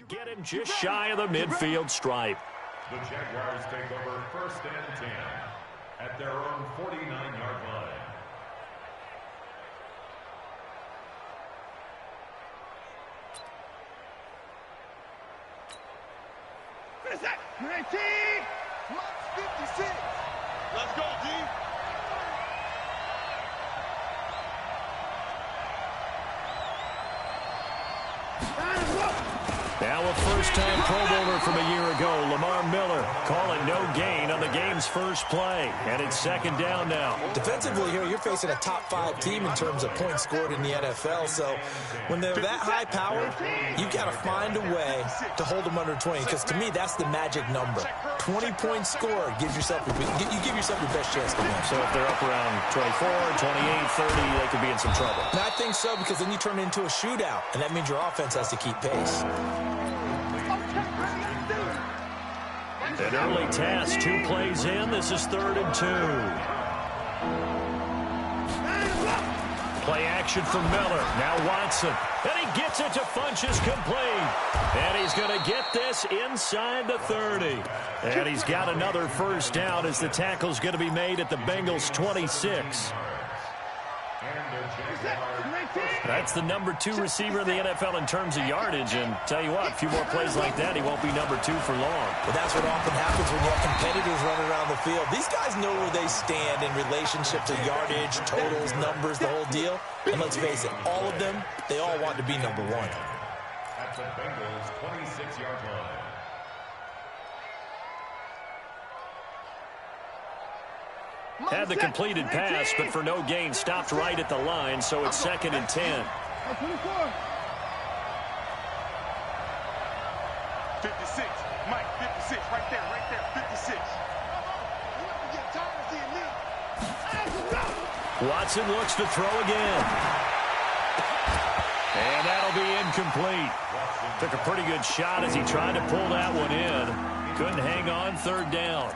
get him just shy of the midfield stripe. The Jaguars take over 1st and 10 at their own 49-yard line. Finish that! 19! Mark 56! Let's go, D! Now a first-time Pro Bowler from a year ago, Lamar Miller, calling no gain on the game's first play. And it's 2nd down now. Defensively here, you're facing a top-5 team in terms of points scored in the NFL. So when they're that high-powered, you've got to find a way to hold them under 20. Because to me, that's the magic number. 20 points scored gives yourself your best chance to win. So if they're up around 24, 28, 30, they could be in some trouble. And I think so, because then you turn it into a shootout, and that means your offense has to keep pace. An early task, 2 plays in. This is 3rd and 2. Play action from Miller. Now Watson. And he gets it to Funchess complete. And he's going to get this inside the 30. And he's got another first down as the tackle's going to be made at the Bengals' 26. That's the number 2 receiver in the NFL in terms of yardage. And tell you what, a few more plays like that, he won't be number 2 for long. Well, that's what often happens when you have competitors running around the field. These guys know where they stand in relationship to yardage, totals, numbers, the whole deal. And let's face it, all of them, they all want to be number 1. At the Bengals' 26-yard line. Had the completed pass, but for no gain, stopped right at the line, so it's 2nd and 10. 56. Mike, 56. Right there, 56. Watson looks to throw again. And that'll be incomplete. Took a pretty good shot as he tried to pull that one in. Couldn't hang on, 3rd down.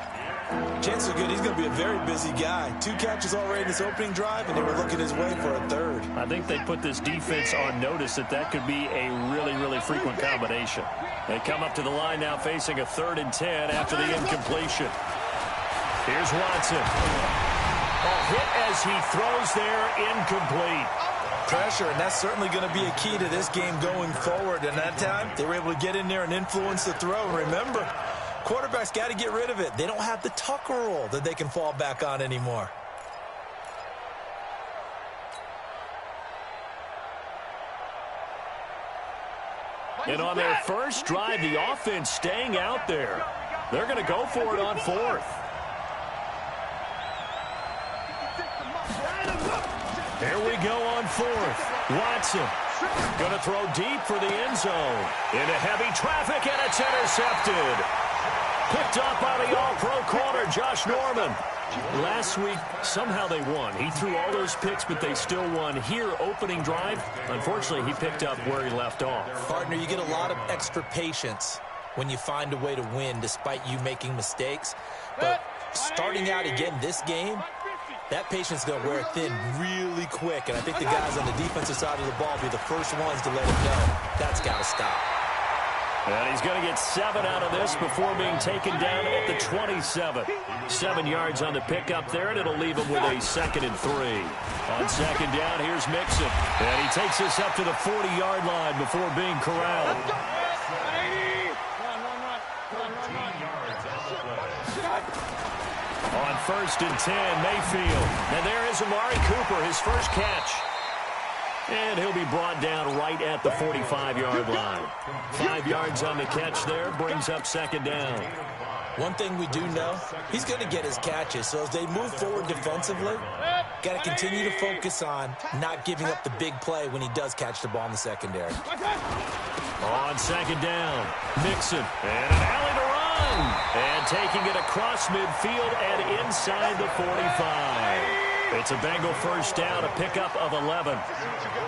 Chances are good he's going to be a very busy guy. 2 catches already in this opening drive, and they were looking his way for a 3rd. I think they put this defense on notice that could be a really, really frequent combination. They come up to the line now facing a 3rd and 10 after the incompletion. Here's Watson. A hit as he throws there, incomplete. Pressure, and that's certainly going to be a key to this game going forward. And that time, they were able to get in there and influence the throw. And remember, quarterbacks got to get rid of it. They don't have the Tucker rule that they can fall back on anymore. And on their first drive, the offense staying out there. They're going to go for it on 4th. There we go on 4th. Watson going to throw deep for the end zone. Into heavy traffic, and it's intercepted. Picked up by the all-pro corner, Josh Norman. Last week, somehow they won. He threw all those picks, but they still won. Here, opening drive, unfortunately, he picked up where he left off. Partner, you get a lot of extra patience when you find a way to win despite you making mistakes. But starting out again this game, that patience is going to wear thin really quick. And I think the guys on the defensive side of the ball will be the first ones to let him know that's got to stop. And he's going to get 7 out of this before being taken down at the 27. 7 yards on the pickup there, and it'll leave him with a 2nd and 3. On 2nd down, here's Mixon. And he takes us up to the 40-yard line before being corralled. On 1st and 10, Mayfield. And there is Amari Cooper, his first catch. And he'll be brought down right at the 45-yard line. 5 yards on the catch there, brings up 2nd down. One thing we do know, he's going to get his catches. So as they move forward defensively, got to continue to focus on not giving up the big play when he does catch the ball in the secondary. On 2nd down, Mixon. And an alley to run. And taking it across midfield and inside the 45. It's a Bengal first down, a pickup of 11.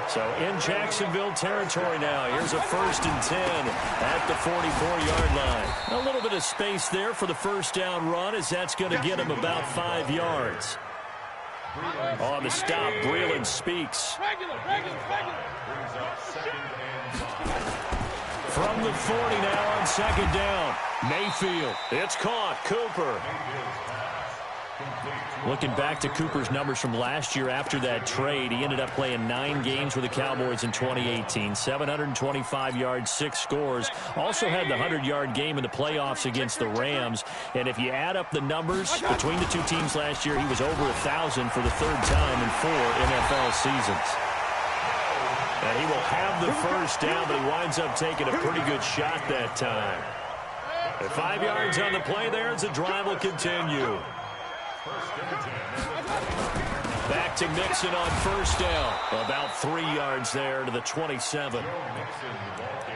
So in Jacksonville territory now. Here's a 1st and 10 at the 44-yard line. A little bit of space there for the first down run, as that's going to get him about 5 yards. On the stop, Breeland Speaks. From the 40 now on second down. Mayfield. It's caught. Cooper. Looking back to Cooper's numbers from last year after that trade, he ended up playing 9 games with the Cowboys in 2018. 725 yards, 6 scores. Also had the 100-yard game in the playoffs against the Rams. And if you add up the numbers between the two teams last year, he was over 1,000 for the 3rd time in 4 NFL seasons. And he will have the first down, but he winds up taking a pretty good shot that time. And 5 yards on the play there as the drive will continue. Back to Mixon on first down. About 3 yards there to the 27.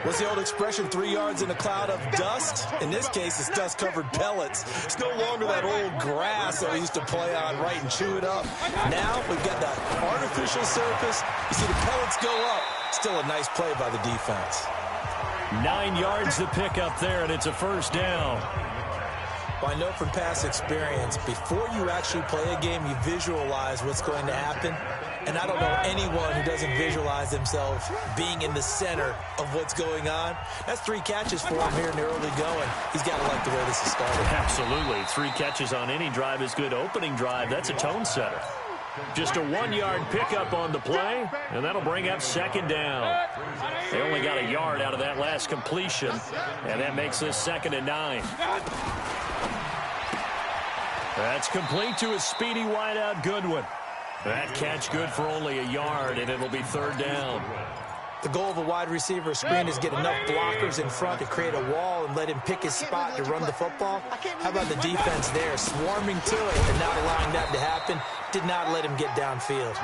What's the old expression, 3 yards in a cloud of dust? In this case, it's dust-covered pellets. It's no longer that old grass that we used to play on, right, and chew it up. Now we've got that artificial surface. You see the pellets go up. Still a nice play by the defense. 9 yards to pick up there, and it's a first down. Well, I know from past experience, before you actually play a game, you visualize what's going to happen. And I don't know anyone who doesn't visualize themselves being in the center of what's going on. That's 3 catches for him here in the early going. He's got to like the way this is started. Absolutely. 3 catches on any drive is good. Opening drive, that's a tone setter. Just a 1-yard pickup on the play, and that'll bring up second down. They only got a yard out of that last completion, and that makes this 2nd and 9. That's complete to a speedy wideout Goodwin. That catch good for only a yard, and it'll be 3rd down. The goal of a wide receiver screen is get enough blockers in front to create a wall and let him pick his spot to run the football. How about the defense there, swarming to it and not allowing that to happen? Did not let him get downfield.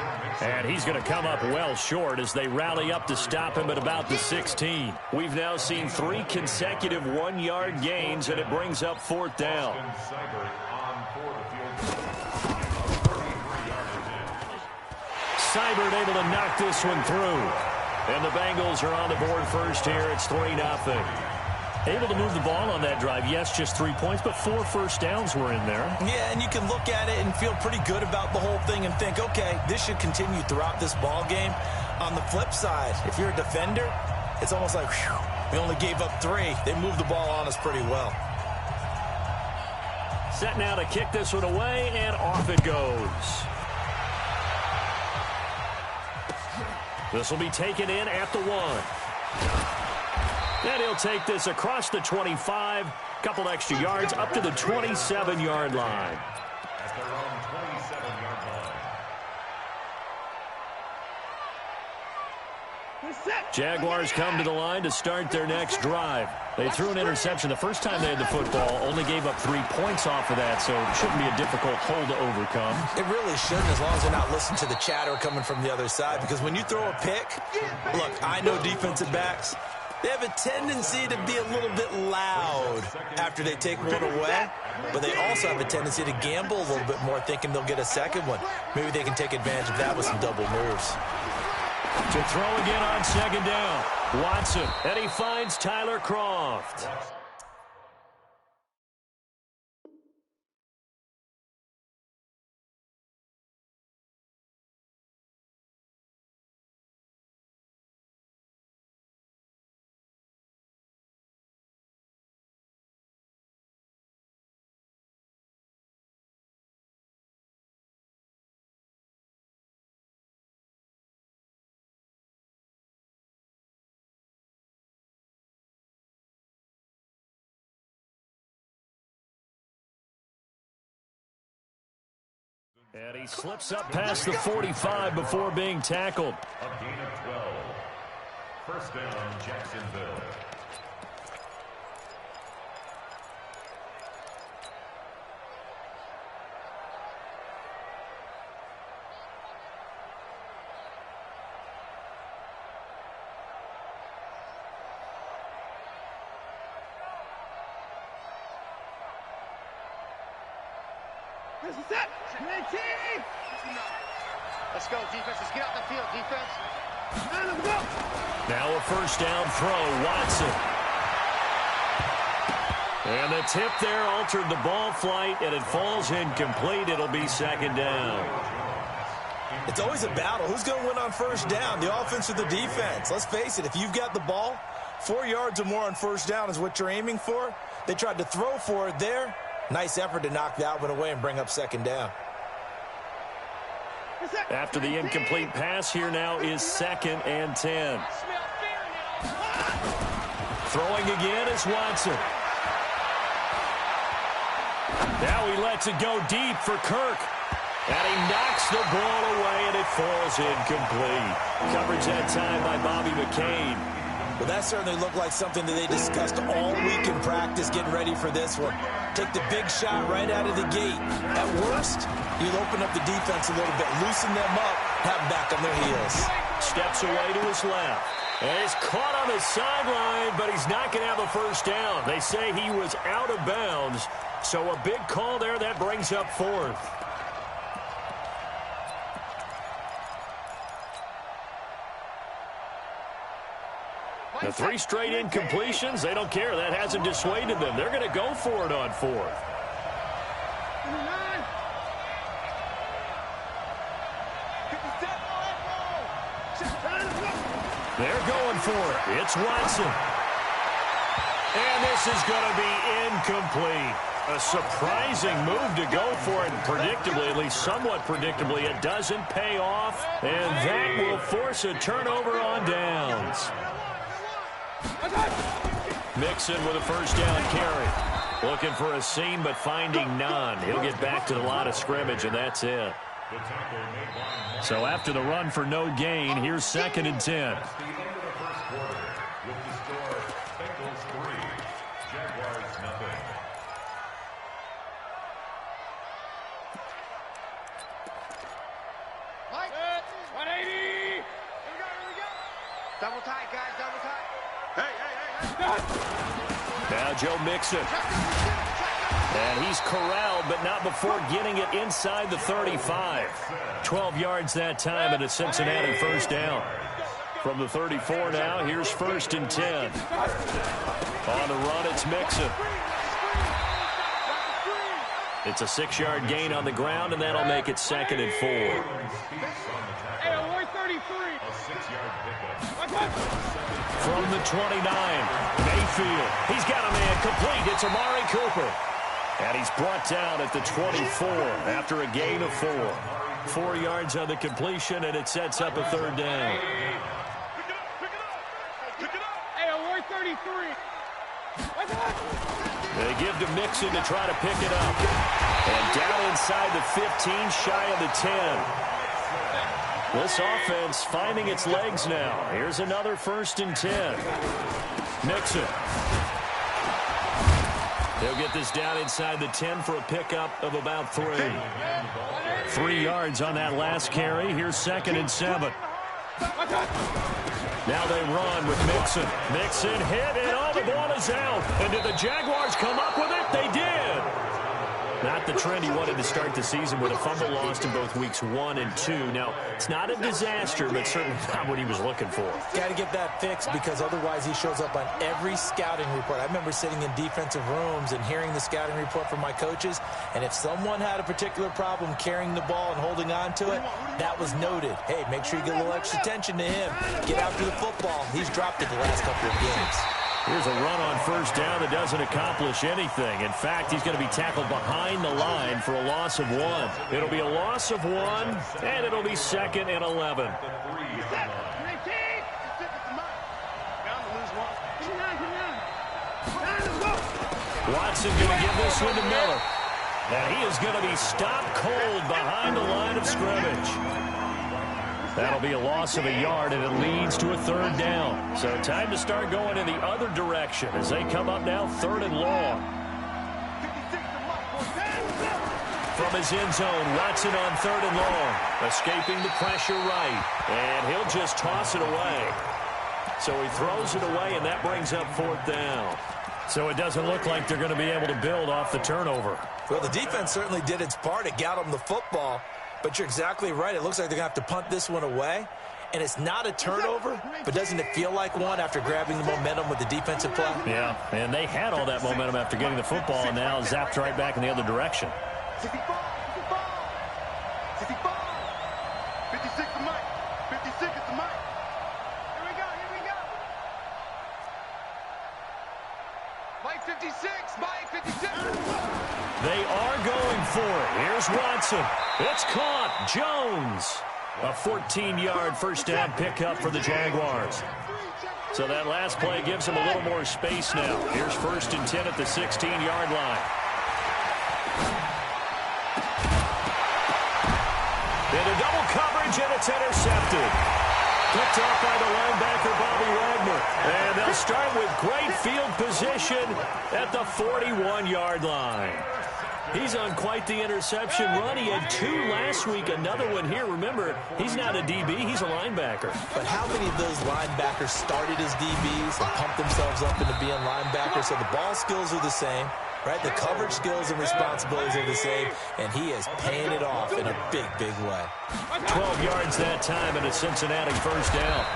And he's going to come up well short as they rally up to stop him at about the 16. We've now seen 3 consecutive 1-yard gains, and it brings up 4th down. Seibert able to knock this one through. And the Bengals are on the board first here. It's 3-0. Able to move the ball on that drive. Yes, just 3 points, but 4 first downs were in there. Yeah, and you can look at it and feel pretty good about the whole thing and think, okay, this should continue throughout this ball game. On the flip side, if you're a defender, it's almost like, whew, we only gave up 3. They moved the ball on us pretty well. Set now to kick this one away, and off it goes. This will be taken in at the 1. And he'll take this across the 25, couple extra yards, up to the 27-yard line. At their own 27-yard line. Jaguars come to the line to start their next drive. They threw an interception the first time they had the football, only gave up 3 points off of that, so it shouldn't be a difficult hole to overcome. It really shouldn't, as long as they're not listening to the chatter coming from the other side, because when you throw a pick, look, I know defensive backs, they have a tendency to be a little bit loud after they take one away, but they also have a tendency to gamble a little bit more, thinking they'll get a second one. Maybe they can take advantage of that with some double moves. To throw again on second down. Watson, and he finds Tyler Kroft. And he slips up past the 45 before being tackled. A gain of 12. First down, Jacksonville. Let's go, defense. Let's get out the field, defense. Now a first down throw, Watson. And the tip there altered the ball flight, and it falls incomplete. It'll be second down. It's always a battle. Who's going to win on first down, the offense or the defense? Let's face it, if you've got the ball, 4 yards or more on first down is what you're aiming for. They tried to throw for it there. Nice effort to knock that one away and bring up second down. After the incomplete pass, here now is 2nd and 10. Throwing again is Watson. Now he lets it go deep for Kirk. And he knocks the ball away, and it falls incomplete. Coverage that time by Bobby McCain. Well, that certainly looked like something that they discussed all week in practice, getting ready for this one. Take the big shot right out of the gate. At worst, you'll open up the defense a little bit, loosen them up, have them back on their heels. Steps away to his left. And he's caught on the sideline, but he's not going to have a first down. They say he was out of bounds. So a big call there that brings up 4th. The 3 straight incompletions, they don't care. That hasn't dissuaded them. They're going to go for it on 4th. They're going for it. It's Watson. And this is going to be incomplete. A surprising move to go for it. Predictably, at least somewhat predictably, it doesn't pay off. And that will force a turnover on downs. Mixon with a first down carry. Looking for a seam, but finding none. He'll get back to the line of scrimmage, and that's it. So after the run for no gain, here's 2nd and 10. Double tight, guys, double tight. Hey. Now Joe Mixon. And he's corralled, but not before getting it inside the 35. 12 yards that time, and a Cincinnati first down. From the 34 now, here's 1st and 10. On the run, it's Mixon. It's a 6-yard gain on the ground, and that'll make it 2nd and 4. From the 29, Mayfield. He's got a man complete. It's Amari Cooper. And he's brought down at the 24 after a gain of 4. 4 yards on the completion, and it sets up a 3rd down. They give to Mixon to try to pick it up. And down inside the 15, shy of the 10. This offense finding its legs now. Here's another 1st and 10. Mixon. They'll get this down inside the 10 for a pickup of about 3. 3 yards on that last carry. Here's 2nd and 7. Now they run with Mixon. Mixon hit, and the ball is out. And did the Jaguars come up with it? They did. Not the trend he wanted to start the season with a fumble lost in both weeks 1 and 2. Now, it's not a disaster, but certainly not what he was looking for. Got to get that fixed because otherwise he shows up on every scouting report. I remember sitting in defensive rooms and hearing the scouting report from my coaches, and if someone had a particular problem carrying the ball and holding on to it, that was noted. Hey, make sure you get a little extra attention to him. Get after the football. He's dropped it the last couple of games. Here's a run on first down that doesn't accomplish anything. In fact, he's going to be tackled behind the line for a loss of 1. It'll be a loss of 1, and it'll be 2nd and 11. Watson going to give this one to Miller. And he is going to be stopped cold behind the line of scrimmage. That'll be a loss of a yard, and it leads to a 3rd down. So time to start going in the other direction as they come up now 3rd and long. From his end zone, Watson on 3rd and long. Escaping the pressure right. And he'll just toss it away. So he throws it away, and that brings up 4th down. So it doesn't look like they're going to be able to build off the turnover. Well, the defense certainly did its part. It got them the football. But you're exactly right. It looks like they're going to have to punt this one away. And it's not a turnover, but doesn't it feel like one after grabbing the momentum with the defensive play? Yeah, and they had all that momentum after getting the football, and now zapped right back in the other direction. 56 is the mic. 56 is the mic. Here we go, here we go. They are going for it. Here's Watson. It's caught. Jones. A 14-yard first down pickup for the Jaguars. So that last play gives them a little more space now. Here's 1st and 10 at the 16-yard line. Into double coverage, and it's intercepted. Picked off by the linebacker, Bobby Wagner. And they'll start with great field position at the 41-yard line. He's on quite the interception run. He had 2 last week, another one here. Remember, he's not a DB, he's a linebacker. But how many of those linebackers started as DBs and pumped themselves up into being linebackers? So the ball skills are the same, right? The coverage skills and responsibilities are the same, and he is paying it off in a big, big way. 12 yards that time, and a Cincinnati first down.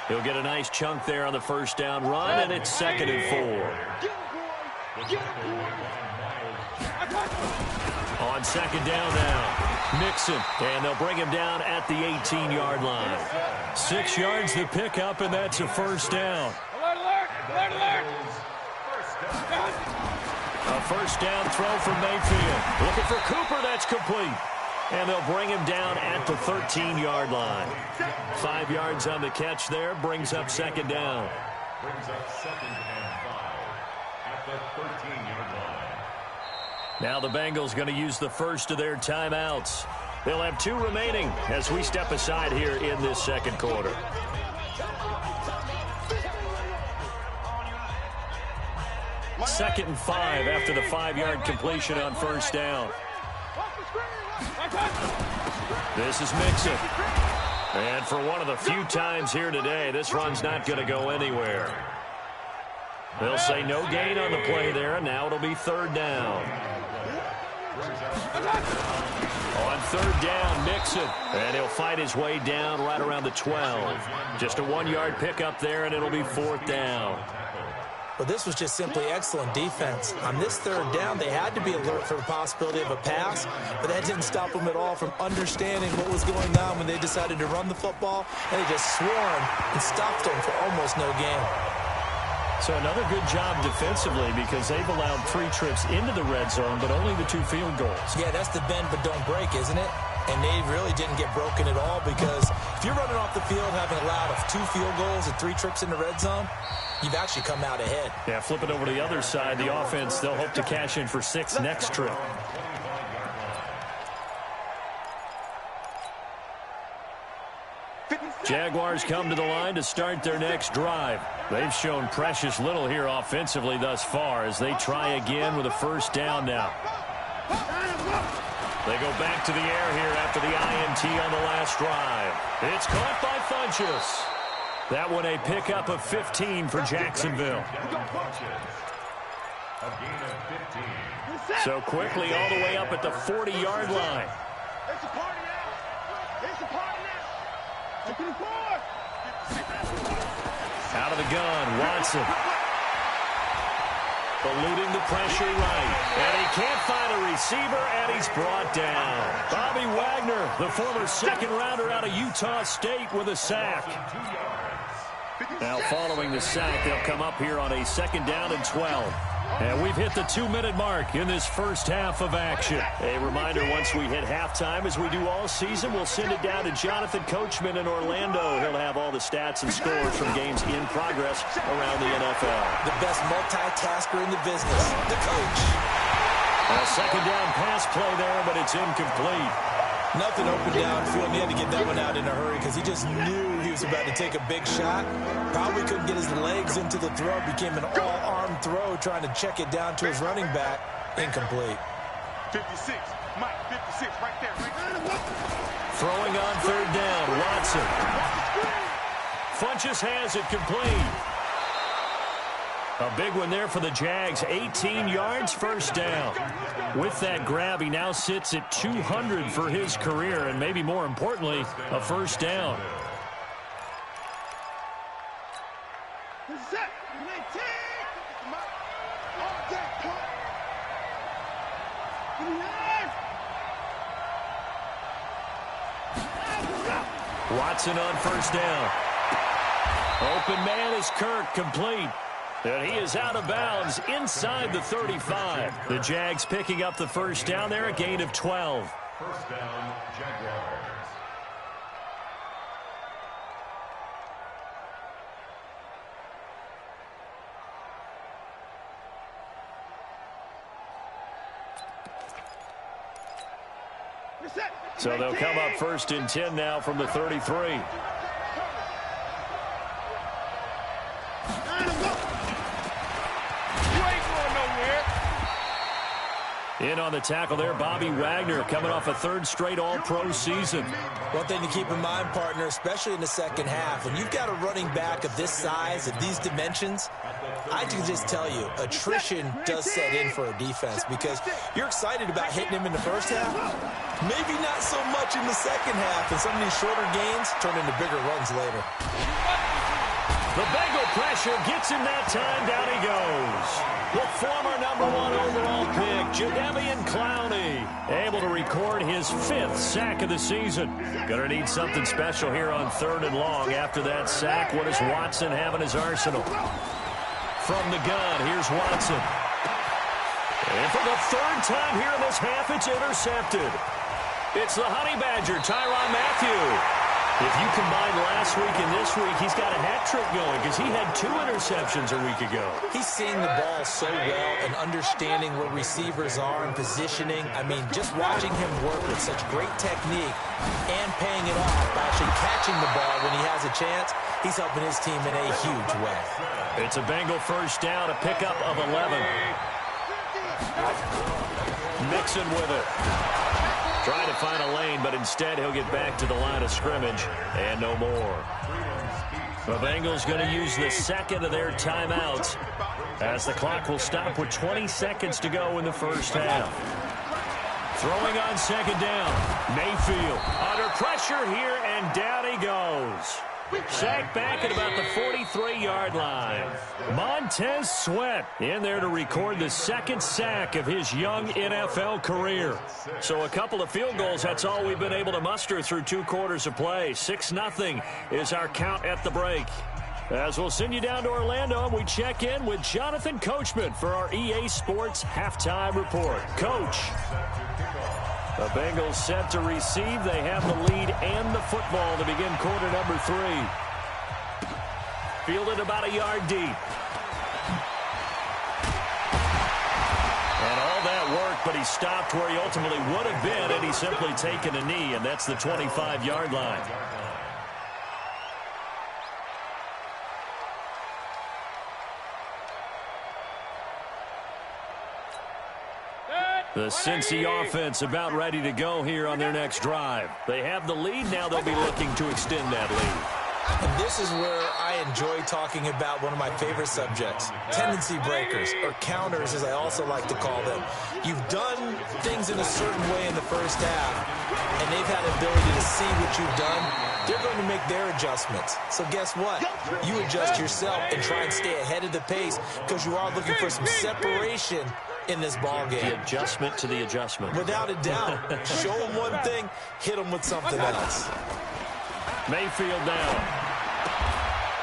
He'll get a nice chunk there on the first down run, and it's 2nd and 4. On 2nd down now, Mixon, and they'll bring him down at the 18-yard line. 6 yards to pick up, and that's a first down. A first down throw from Mayfield. Looking for Cooper, that's complete. And they'll bring him down at the 13-yard line. 5 yards on the catch there, brings up 2nd down. Brings up 2nd and 5 at the 13-yard line. Now the Bengals going to use the first of their timeouts. They'll have 2 remaining as we step aside here in this second quarter. Second and 5 after the 5-yard completion on first down. This is Mixon. And for one of the few times here today, this run's not going to go anywhere. They'll say no gain on the play there, and now it'll be 3rd down. On 3rd down, Mixon. And he'll fight his way down right around the 12. Just a 1-yard pickup there, and it'll be 4th down. But this was just simply excellent defense. On this 3rd down, they had to be alert for the possibility of a pass, but that didn't stop them at all from understanding what was going on when they decided to run the football, and they just swarmed and stopped them for almost no gain. So another good job defensively because they've allowed 3 trips into the red zone, but only the 2 field goals. Yeah, that's the bend but don't break, isn't it? And they really didn't get broken at all because if you're running off the field having allowed 2 field goals and 3 trips in the red zone, you've actually come out ahead. Yeah, flip it over to the other side. The offense, they'll hope to cash in for 6 next trip. Jaguars come to the line to start their next drive. They've shown precious little here offensively thus far as they try again with a first down now. They go back to the air here after the INT on the last drive. It's caught by Funchess. That one a pickup of 15 for Jacksonville. So quickly all the way up at the 40-yard line. Out of the gun, Watson. Eluding the pressure right. And he can't find a receiver, and he's brought down. Bobby Wagner, the former second-rounder out of Utah State with a sack. Now following the sack, they'll come up here on a 2nd down and 12. And we've hit the 2-minute mark in this first half of action. A reminder, once we hit halftime, as we do all season, we'll send it down to Jonathan Coachman in Orlando. He'll have all the stats and scores from games in progress around the NFL. The best multitasker in the business, the coach. A 2nd down pass play there, but it's incomplete. Nothing open downfield, and he had to get that one out in a hurry because he just knew he was about to take a big shot. Probably couldn't get his legs into the throw. Became an all-arm throw trying to check it down to his running back. Incomplete. 56, Mike, 56, right there. Throwing on 3rd down, Watson. Funchess has it complete. A big one there for the Jags. 18 yards, first down. With that grab, he now sits at 200 for his career, and maybe more importantly, a first down. Watson on first down. Open man is Kirk, complete. And he is out of bounds inside the 35. The Jags picking up the first down there, a gain of 12. First down, Jaguars. So they'll come up first and 10 now from the 33. In on the tackle there, Bobby Wagner, coming off a third straight All-Pro season. One thing to keep in mind, partner, especially in the second half, when you've got a running back of this size, of these dimensions, I can just tell you, attrition does set in for a defense because you're excited about hitting him in the first half. Maybe not so much in the second half, and some of these shorter gains turn into bigger runs later. The Bengal pressure gets him that time. Down he goes. The former #1 overall pick, Jadeveon Clowney, able to record his 5th sack of the season. Gonna need something special here on 3rd and long. After that sack, what does Watson have in his arsenal? From the gun, here's Watson. And for the 3rd time here in this half, it's intercepted. It's the Honey Badger, Tyrann Mathieu. If you combine last week and this week, he's got a hat trick going because he had 2 interceptions a week ago. He's seeing the ball so well and understanding where receivers are and positioning. I mean, just watching him work with such great technique and paying it off by actually catching the ball when he has a chance, he's helping his team in a huge way. It's a Bengal first down, a pickup of 11. Mixon with it. Trying to find a lane, but instead he'll get back to the line of scrimmage, and no more. The Bengals going to use the second of their timeouts as the clock will stop with 20 seconds to go in the first half. Throwing on second down, Mayfield under pressure here, and down he goes. Sacked back at about the 43-yard line. Montez Sweat in there to record the 2nd sack of his young NFL career. So a couple of field goals, that's all we've been able to muster through 2 quarters of play. 6-0 is our count at the break. As we'll send you down to Orlando, and we check in with Jonathan Coachman for our EA Sports Halftime Report. Coach. The Bengals set to receive. They have the lead and the football to begin quarter number 3. Fielded about a yard deep. And all that work, but he stopped where he ultimately would have been had he simply taken a knee, and that's the 25-yard line. The Cincy offense about ready to go here on their next drive. They have the lead. Now they'll be looking to extend that lead. And this is where I enjoy talking about one of my favorite subjects, tendency breakers, or counters as I also like to call them. You've done things in a certain way in the first half, and they've had the ability to see what you've done. They're going to make their adjustments. So guess what? You adjust yourself and try and stay ahead of the pace because you are looking for some separation in this ball game. The adjustment to the adjustment. Without a doubt. Show them one thing, hit them with something else. Mayfield now.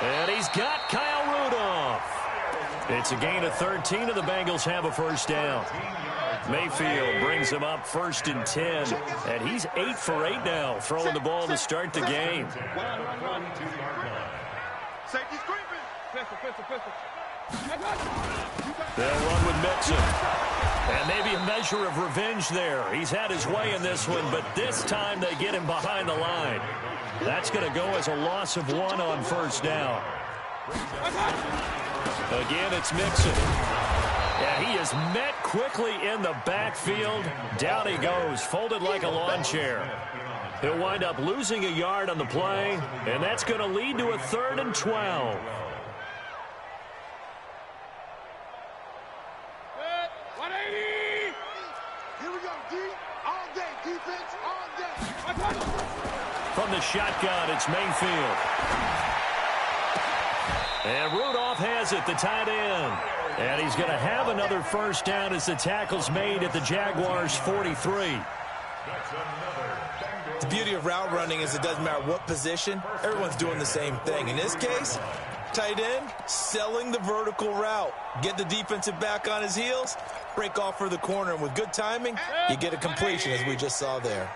And he's got Kyle Rudolph. It's a gain of 13, and the Bengals have a first down. Mayfield brings him up 1st and 10, and he's 8 for 8 now, throwing the ball to start the game. Safety screaming. Pistol. They'll run with Mixon. And maybe a measure of revenge there. He's had his way in this one, but this time they get him behind the line. That's going to go as a loss of 1 on first down. Again, it's Mixon. Yeah, he is met quickly in the backfield. Down he goes, folded like a lawn chair. He'll wind up losing a yard on the play, and that's going to lead to a 3rd and 12. From the shotgun, it's Mayfield. And Rudolph has it, the tight end. And he's going to have another first down as the tackle's made at the Jaguars' 43. The beauty of route running is it doesn't matter what position, everyone's doing the same thing. In this case, tight end, selling the vertical route. Get the defensive back on his heels, break off for the corner, and with good timing, you get a completion, as we just saw there.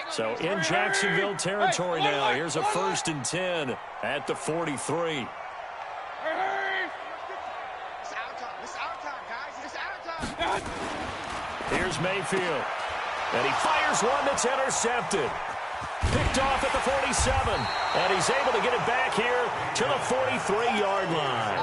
So in Jacksonville territory now, here's a 1st and 10 at the 43. It's our time, guys. It's our time. Here's Mayfield. And he fires one that's intercepted. Picked off at the 47. And he's able to get it back here to the 43-yard line.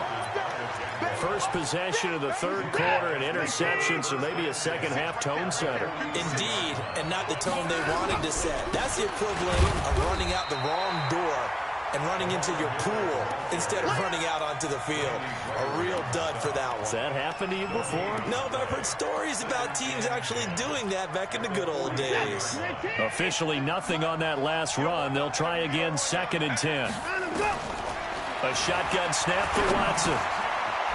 First possession of the 3rd quarter, an interception, so maybe a second-half tone setter. Indeed, and not the tone they wanted to set. That's the equivalent of running out the wrong door and running into your pool instead of running out onto the field. A real dud for that one. Has that happened to you before? No, but I've heard stories about teams actually doing that back in the good old days. Officially nothing on that last run. They'll try again, 2nd and 10. A shotgun snap for Watson.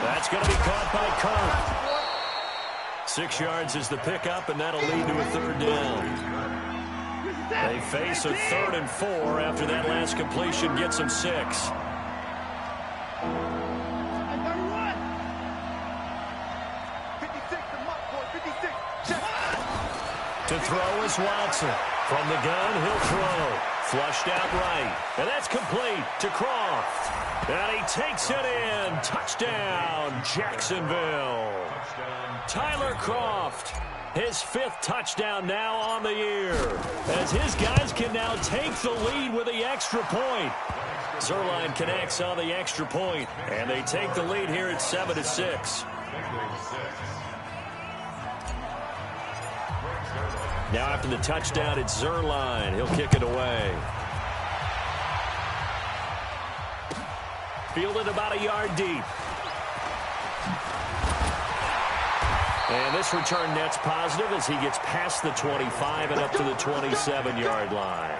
That's going to be caught by Kirk. 6 yards is the pickup, and that'll lead to a 3rd down. They face a 3rd and 4 after that last completion gets them 6. To throw is Watson. From the gun, he'll throw. Flushed out right. And that's complete to Croft. And he takes it in. Touchdown, Jacksonville. Tyler Croft, his 5th touchdown now on the year, as his guys can now take the lead with the extra point. Zerline connects on the extra point, and they take the lead here at 7-6. Now after the touchdown, it's Zerline. He'll kick it away. Fielded about a yard deep. And this return net's positive as he gets past the 25 and up to the 27-yard line.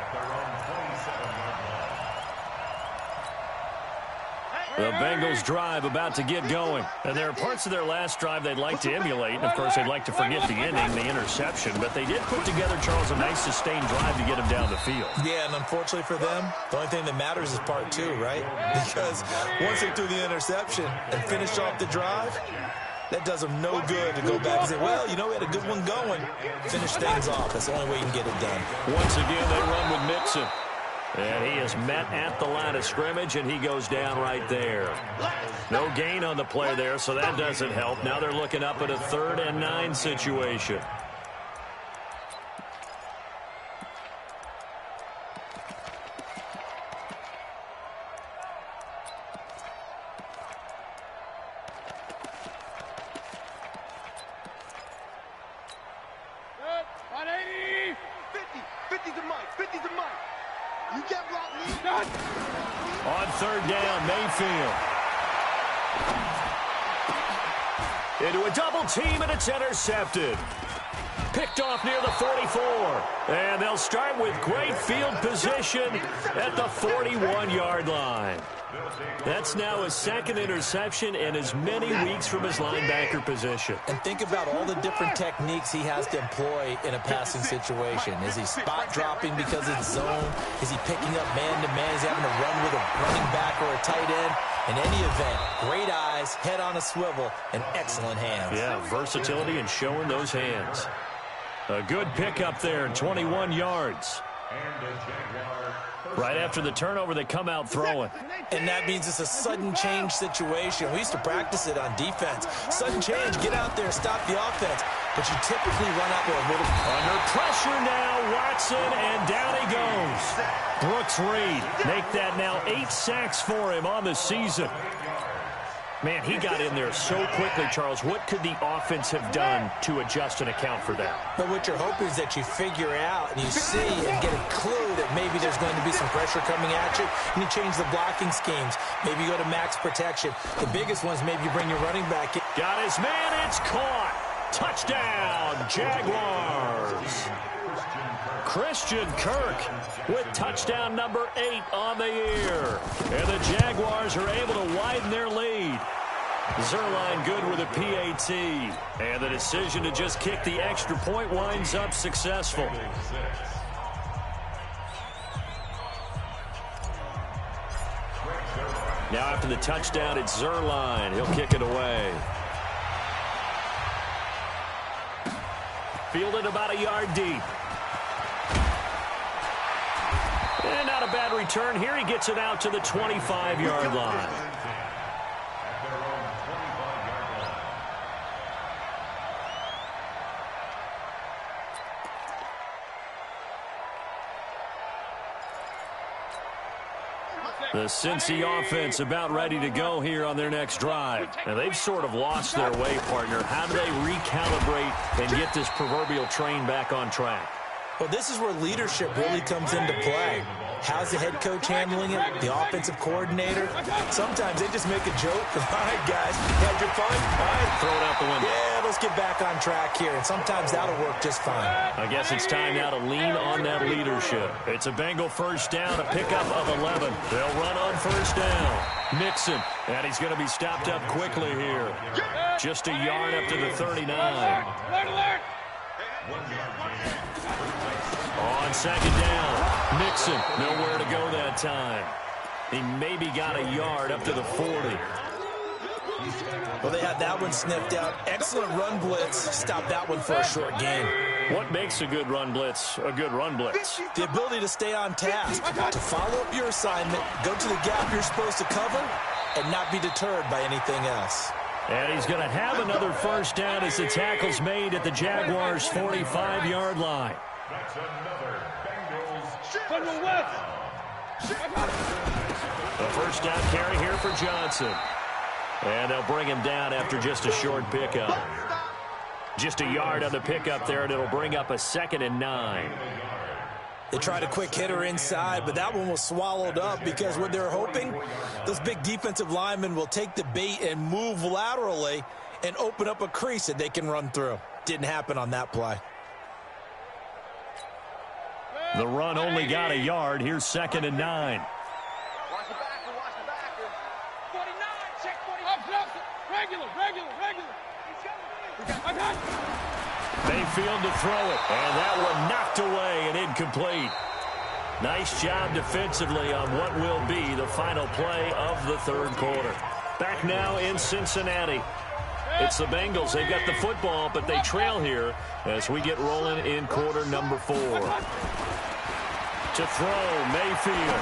The Bengals drive about to get going. And there are parts of their last drive they'd like to emulate. And, of course, they'd like to forget the ending, the interception. But they did put together, Charles, a nice sustained drive to get him down the field. Yeah, and unfortunately for them, the only thing that matters is part 2, right? Because once they threw the interception and finished off the drive, that does them no good to go back and say, well, you know, we had a good one going. Finish things off. That's the only way you can get it done. Once again, they run with Mixon. And he is met at the line of scrimmage, and he goes down right there. No gain on the play there, so that doesn't help. Now they're looking up at a 3rd and 9 situation. On 3rd down, Mayfield. Into a double team, and it's intercepted. Picked off near the 44. And they'll start with great field position at the 41-yard line. That's now his 2nd interception in as many weeks from his linebacker position. And think about all the different techniques he has to employ in a passing situation. Is he spot dropping because it's zone? Is he picking up man-to-man? Is he having to run with a running back or a tight end? In any event, great eyes, head on a swivel, and excellent hands. Yeah, versatility and showing those hands. A good pickup there, 21 yards. Right after the turnover, they come out throwing. And that means it's a sudden change situation. We used to practice it on defense. Sudden change, get out there, stop the offense. But you typically run out there a little. Under pressure now, Watson, and down he goes. Brooks Reed, make that now 8 sacks for him on the season. Man, he got in there so quickly, Charles. What could the offense have done to adjust and account for that? But what you're hoping is that you figure out and you see and get a clue that maybe there's going to be some pressure coming at you, and you change the blocking schemes. Maybe you go to max protection. The biggest ones, maybe you bring your running back in. Got his man, it's caught. Touchdown, Jaguars. Christian Kirk with touchdown number 8 on the year. And the Jaguars are able to widen their lead. Zerline good with a PAT. And the decision to just kick the extra point winds up successful. Now after the touchdown, it's Zerline. He'll kick it away. Fielded about a yard deep. And not a bad return. Here he gets it out to the 25-yard line. The Cincy offense about ready to go here on their next drive. And they've sort of lost their way, partner. How do they recalibrate and get this proverbial train back on track? Well, this is where leadership really comes into play. How's the head coach handling it? The offensive coordinator? Sometimes they just make a joke. All right, guys, had your fun? All right, throw it out the window. Yeah, let's get back on track here. And sometimes that'll work just fine. I guess it's time now to lean on that leadership. It's a Bengal first down, a pickup of 11. They'll run on first down. Mixon, and he's going to be stopped up quickly here. Just a yard up to the 39. Alert! On second down, Mixon, nowhere to go that time. He maybe got a yard up to the 40. Well, they had that one sniffed out. Excellent run blitz. Stop that one for a short gain. What makes a good run blitz a good run blitz? The ability to stay on task, to follow up your assignment, go to the gap you're supposed to cover, and not be deterred by anything else. And he's going to have another first down as the tackle's made at the Jaguars' 45-yard line. That's another Bengals. The first down carry here for Johnson. And they'll bring him down after just a short pickup. Just a yard on the pickup there, and it'll bring up a 2nd and 9. They tried a quick hitter inside, but that one was swallowed up because what they're hoping, those big defensive linemen will take the bait and move laterally and open up a crease that they can run through. Didn't happen on that play. The run only got a yard. Here's 2nd and 9. Watch the backer. 49, check 49. Regular. Mayfield to throw it, and that one knocked away and incomplete. Nice job defensively on what will be the final play of the third quarter. Back now in Cincinnati. It's the Bengals. They've got the football, but they trail here as we get rolling in quarter number 4. To throw, Mayfield.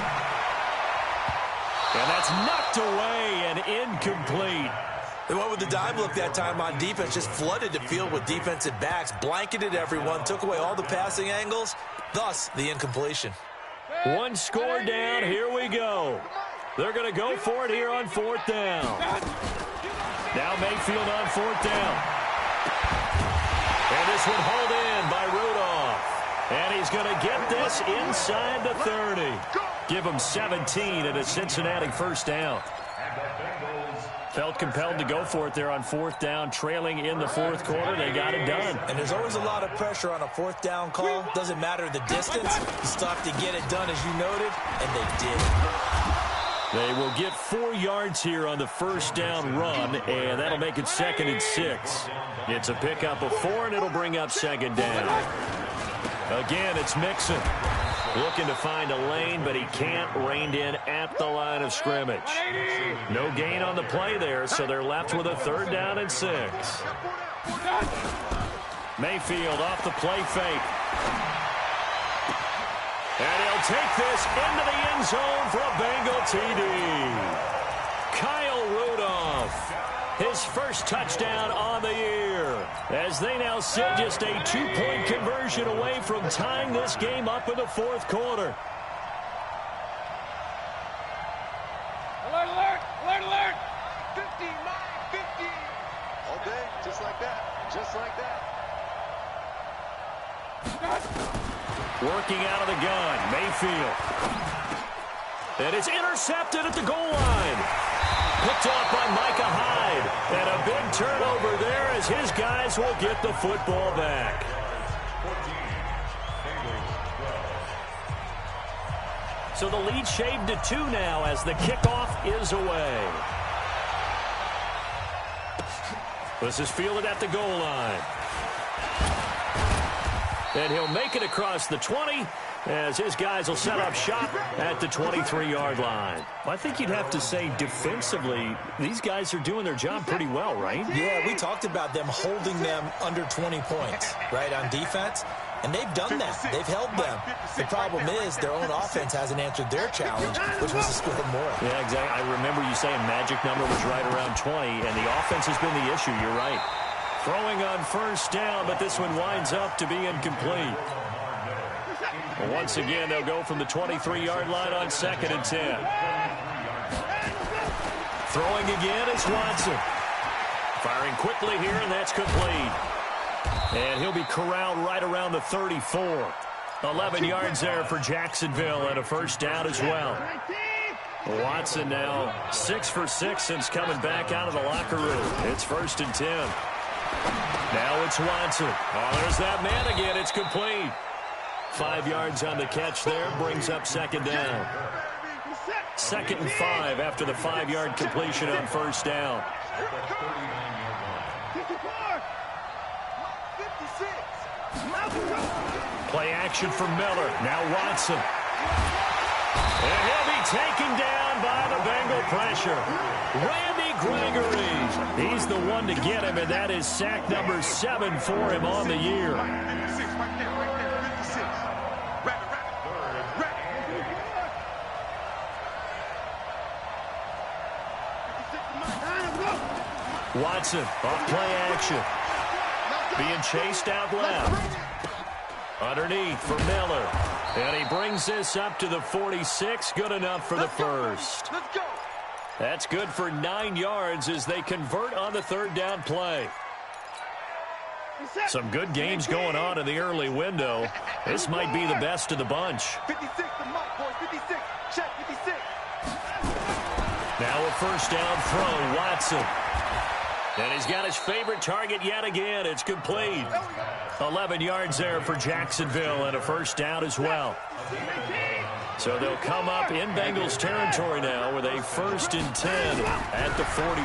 And that's knocked away and incomplete. They went with the dive look that time on defense, just flooded the field with defensive backs, blanketed everyone, took away all the passing angles, thus the incompletion. One score down, here we go. They're going to go for it here on 4th down. Now Mayfield on 4th down. And this one hauled in by Rudolph. And he's going to get this inside the 30. Give him 17 and a Cincinnati first down. Felt compelled to go for it there on 4th down, trailing in the 4th quarter. They got it done. And there's always a lot of pressure on a 4th down call. Doesn't matter the distance. You still have to get it done, as you noted, and they did. They will get 4 yards here on the first down run, and that'll make it 2nd and 6. It's a pickup of 4, and it'll bring up 2nd down. Again, it's Mixon. Looking to find a lane, but he can't. Reined in at the line of scrimmage. No gain on the play there, so they're left with a 3rd down and 6. Mayfield off the play fake. And he'll take this into the end zone for a Bengal TD. Kyle Rudolph, his first touchdown on the year, as they now sit just a 2-point conversion away from tying this game up in the 4th quarter. Alert! 59, 50. All day, just like that. Working out of the gun, Mayfield. And it's intercepted at the goal line. Picked off by Micah Hyde. And a big turnover there as his guys will get the football back. So the lead shaved to 2 now as the kickoff is away. This is fielded at the goal line. And he'll make it across the 20 as his guys will set up shop at the 23-yard line. I think you'd have to say defensively, these guys are doing their job pretty well, right? Yeah, we talked about them holding them under 20 points, right, on defense. And they've done that. They've held them. The problem is their own offense hasn't answered their challenge, which was to score more. Yeah, exactly. I remember you saying magic number was right around 20, and the offense has been the issue. You're right. Throwing on first down, but this one winds up to be incomplete. Well, once again, they'll go from the 23-yard line on 2nd and 10. Throwing again is Watson. Firing quickly here, and that's complete. And he'll be corralled right around the 34. 11 yards there for Jacksonville and a first down as well. Watson now 6 for 6 since coming back out of the locker room. It's 1st and 10. Now it's Watson. Oh, there's that man again. It's complete. 5 yards on the catch there. Brings up 2nd down. 2nd and 5 after the 5-yard completion on first down. Play action from Miller. Now Watson. And he'll be taken down by the Bengal pressure. Randy Gregory. He's the one to get him, and that is sack number 7 for him on the year. Watson off play action. Being chased out left. Underneath for Miller. And he brings this up to the 46. Good enough for the first. That's good for 9 yards as they convert on the 3rd down play. Some good games going on in the early window. This might be the best of the bunch. 56, the mark, boys. 56. Check 56. Now a first down throw, Watson. And he's got his favorite target yet again. It's complete. 11 yards there for Jacksonville and a first down as well. So they'll come up in Bengals territory now with a 1st and 10 at the 43.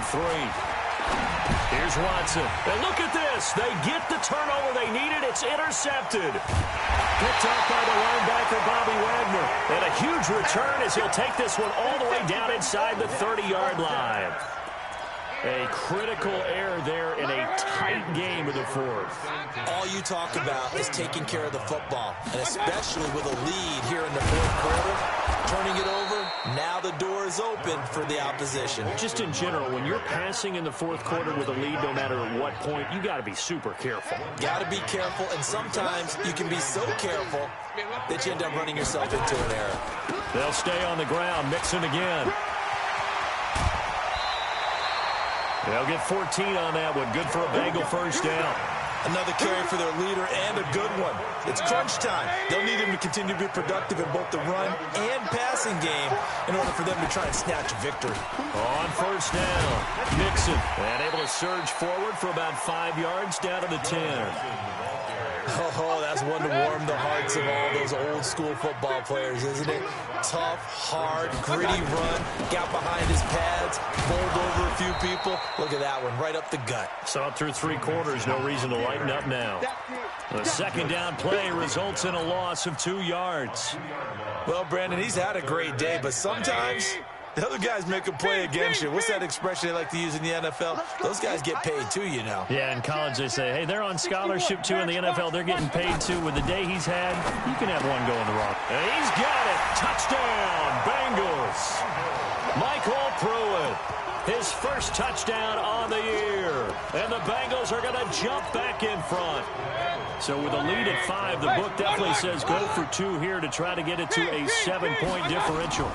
Here's Watson. And look at this. They get the turnover they needed. It's intercepted. Picked up by the linebacker, Bobby Wagner. And a huge return as he'll take this one all the way down inside the 30-yard line. A critical error there in a tight game of the 4th. All you talk about is taking care of the football, and especially with a lead here in the 4th quarter. Turning it over, now the door is open for the opposition. Just in general, when you're passing in the 4th quarter with a lead, no matter at what point, you got to be super careful. Got to be careful, and sometimes you can be so careful that you end up running yourself into an error. They'll stay on the ground, Mixon again. They'll get 14 on that one. Good for a Bengal first down. Another carry for their leader and a good one. It's crunch time. They'll need him to continue to be productive in both the run and passing game in order for them to try and snatch a victory. On first down, Mixon. And able to surge forward for about 5 yards down to the 10. Oh, that's one to warm the hearts of all those old-school football players, isn't it? Tough, hard, gritty run. Got behind his pads, bowled over a few people. Look at that one, right up the gut. Saw it through 3 quarters. No reason to lighten up now. The 2nd down play results in a loss of 2 yards. Well, Brandon, he's had a great day, but sometimes the other guys make a play against you. What's that expression they like to use in the NFL? Those guys get paid too, you know. Yeah, in college they say, hey, they're on scholarship too. In the NFL, they're getting paid too. With the day he's had, you can have one going the wrong. And he's got it. Touchdown, Bengals. Michael Pruitt, his first touchdown on the year. And the Bengals are going to jump back in front. So with a lead at 5, the book definitely says go for 2 here to try to get it to a 7-point differential.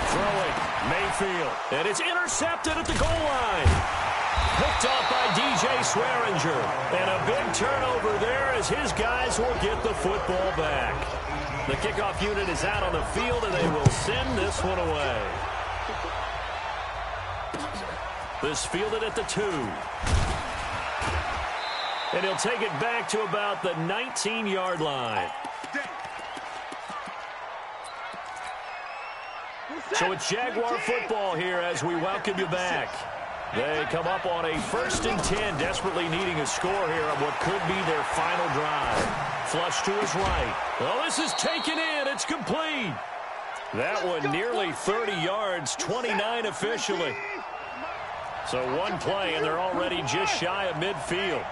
Throwing, Mayfield, and it's intercepted at the goal line. Picked off by DJ Swearinger, and a big turnover there as his guys will get the football back. The kickoff unit is out on the field, and they will send this one away. This fielded at the 2. And he'll take it back to about the 19-yard line. So it's Jaguar football here as we welcome you back. They come up on a 1st and 10, desperately needing a score here on what could be their final drive. flush to his right. Well, this is taken in. It's complete. That one nearly 30 yards, 29 officially. So one play, and they're already just shy of midfield.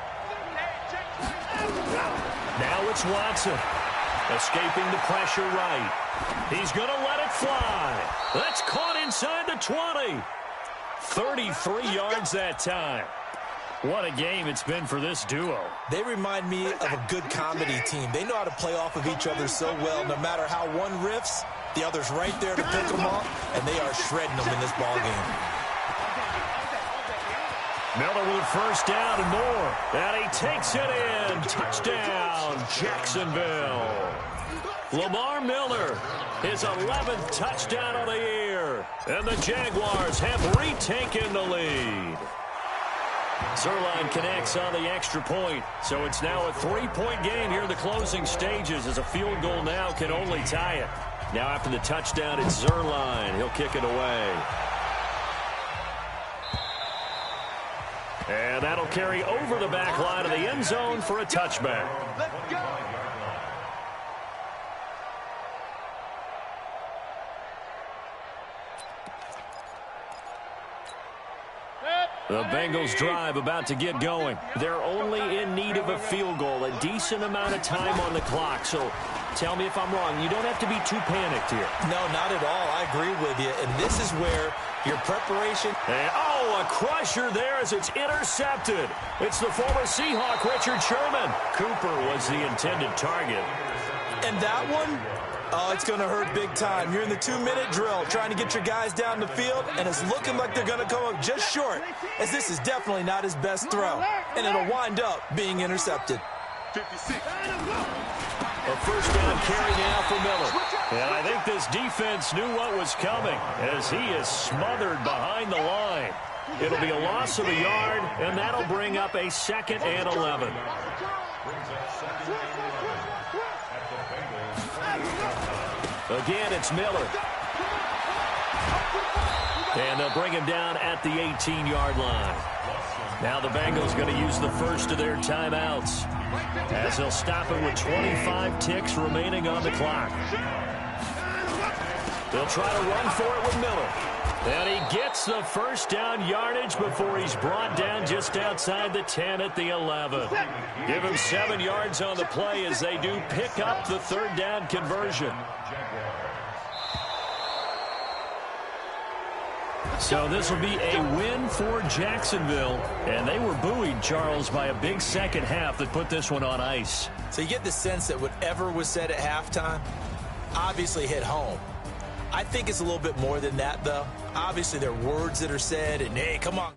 Now it's Watson. Escaping the pressure right. He's going to let it fly. That's caught inside the 20. 33 yards that time. What a game it's been for this duo. They remind me of a good comedy team. They know how to play off of each other so well. No matter how one riffs, the other's right there to pick them up, and they are shredding them in this ballgame. Miller with a first down and more. And he takes it in. Touchdown, Jacksonville. Lamar Miller, his 11th touchdown of the year. And the Jaguars have retaken the lead. Zerline connects on the extra point. So it's now a 3-point game here in the closing stages, as a field goal now can only tie it. Now after the touchdown, it's Zerline. He'll kick it away. And that'll carry over the back line of the end zone for a touchback. Let's go. The Bengals drive about to get going. They're only in need of a field goal, a decent amount of time on the clock. So tell me if I'm wrong. You don't have to be too panicked here. No, not at all. I agree with you. And this is where your preparation... And, a crusher there as it's intercepted. It's the former Seahawk, Richard Sherman. Cooper was the intended target. And that one... Oh, it's going to hurt big time. You're in the 2-minute drill trying to get your guys down the field, and it's looking like they're going to come up just short, as this is definitely not his best throw, and it'll wind up being intercepted. 56. A first down carry now for Miller. And I think this defense knew what was coming, as he is smothered behind the line. It'll be a loss of a yard, and that'll bring up a 2nd and 11. Again, it's Miller. And they'll bring him down at the 18-yard line. Now the Bengals going to use the first of their timeouts, as they'll stop him with 25 ticks remaining on the clock. They'll try to run for it with Miller. And he gets the first down yardage before he's brought down just outside the 10 at the 11. Give him 7 yards on the play as they do pick up the 3rd down conversion. So this will be a win for Jacksonville. And they were buoyed, Charles, by a big second half that put this one on ice. So you get the sense that whatever was said at halftime obviously hit home. I think it's a little bit more than that, though. Obviously, there are words that are said, and, hey, come on.